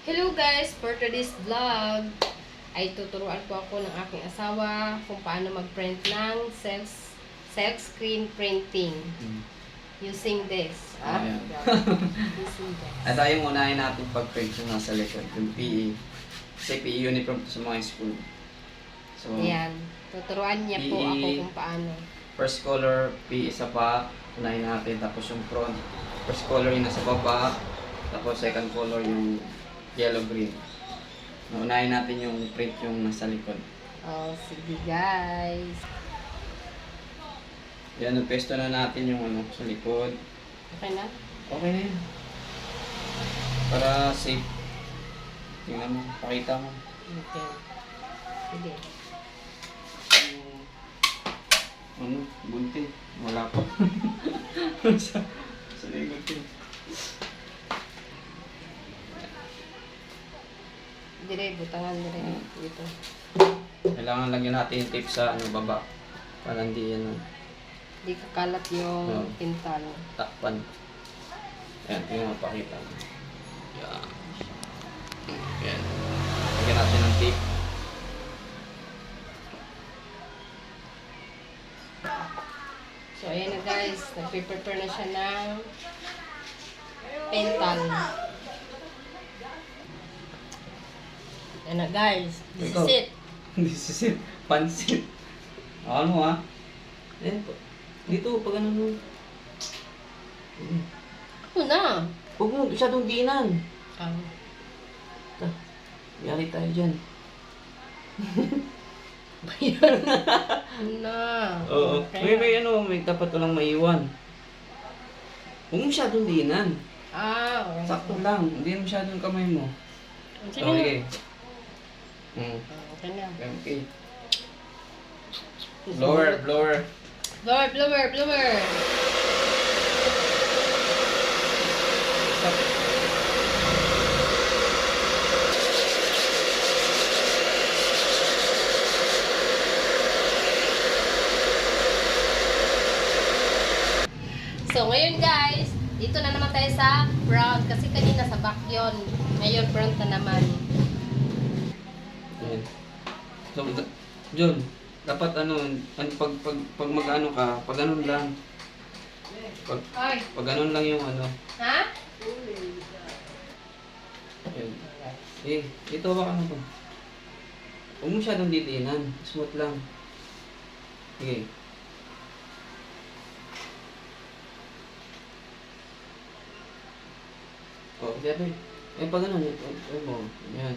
Hello guys! For today's vlog ay tuturuan ko ako ng aking asawa kung paano mag-print ng self-screen printing using this. Ayan. Using this. At tayo unahin natin pag-print yung nasa likod, yung PE. Kasi PE uniform to sa mga school. So, Ayan. Tuturuan niya po PE, ako kung paano. first color, PE isa pa, unahin natin. Tapos yung front, first color yung nasa baba. Tapos second color yung yellow-green. Unahin natin yung print yung nasa likod. Oh, sige guys. Yan, pesto na natin yung ano sa likod. Okay na? Okay na yun. Para safe. Tingnan mo, pakita mo. Okay. Sige. Ano, bunti. Wala pa. sa likod yun. Dire, butangan dire. Dito. Kailangan lagyan natin yung tape sa ano, baba. Para hindi yan Di kakalat yung pintal. takpan. Ayan, tingnan mo, pakita mo. Yan. Ayan. Lagyan natin ng tape. So, ayan na guys. Nagpe-prepare na siya ng pental. Ayan na guys. This is it. This is it. Pansit. Ano ha? Ayan po. Dito, pag ano mo. Ano na? Huwag mo, masyadong diinan. Um, Yari tayo dyan. na. Oo. Okay. May ano, may dapat walang maiwan. Huwag mo masyadong diinan. Ah, okay. Sakto lang. Hindi masyadong kamay mo. Sige na. Okay. Okay na. Okay. Blower, blower. Blower, blower, blower. Stop. So, ngayon guys, dito na naman tayo sa brown. Kasi kanina sa back yun. Ngayon, brown na naman. Ayan. So, John, dapat ano, pag mag-ano ka, pag ano lang. Ay. Pag ano lang yung ano. Ha? Ayan. Ito ba ano to? Huwag mo masyadong didiinan. Smooth lang. Sige. Oh, sabi. Pag ano, mo. Yan.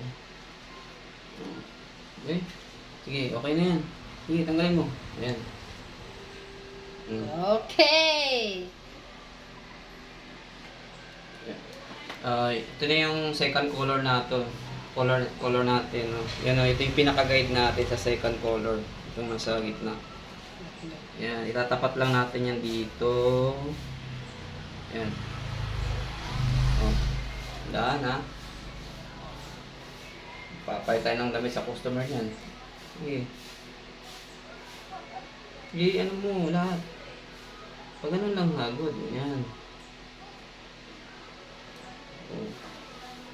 Okay. Sige, okay na yan. Sige, tanggalin mo. Ayan. Okay. Ito na yung second color na to. Color natin. No? Yan, ito yung pinaka-guide natin sa second color. Itong nasa gitna. Yan, itatapat lang natin yan dito. Yan. Oh. Daan ha. Papay tayo ng damit sa customer yan. Sige. Sige, ano mo, lahat. Pag ganun lang hagod. Yan. Oh.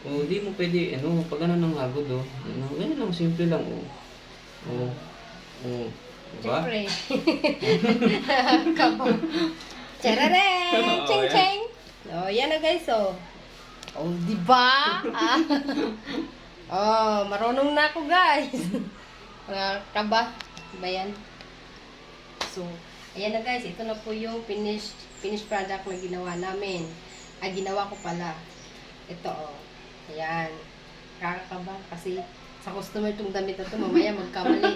Oh, di mo pwede, ano, pag ganun lang hagod, oh. Ano, ganun lang, simple lang, oh. Oh. Oh. Diba? Siyempre. Kabo. Charareng! Ching ching! Oh, yan na guys, oh. Oh, diba? Ah. Oh, marunong na ako guys. Mga kaba. Diba yan? So, ayan na guys. Ito na po yung finished product na ginawa namin. Ay, ginawa ko pala. Ito, oh. Ayan. Kakakaba. Kasi sa customer itong damit na ito, mamaya magkamali.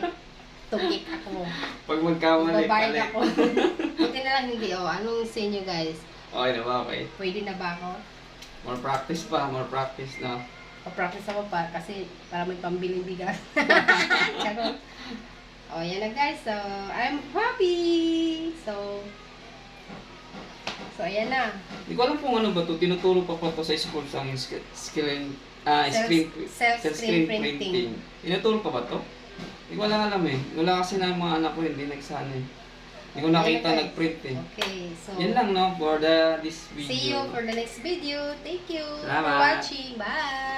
Tugik ako. Pag magkamali, Babayad ako. Buti na lang hindi, oh. Anong sa inyo guys? Okay na ba? Okay. Pwede na ba ako? More practice pa, more practice na. Pa-practice ako pa kasi para may pambiling bigas. Charot. Oh, yan na guys. So, I'm happy. So, ayan na. Hindi ko alam kung ano ba ito. Tinuturo pa to sa school sa screen printing. Tinuturo pa ba to? Hindi ko lang alam eh. Wala kasi na yung mga anak ko hindi nagsana eh. Hindi ko nakita Okay. nag-print eh. Okay, so Yan lang no for this video. see you for the next video. Thank you for Salamat. watching. Bye!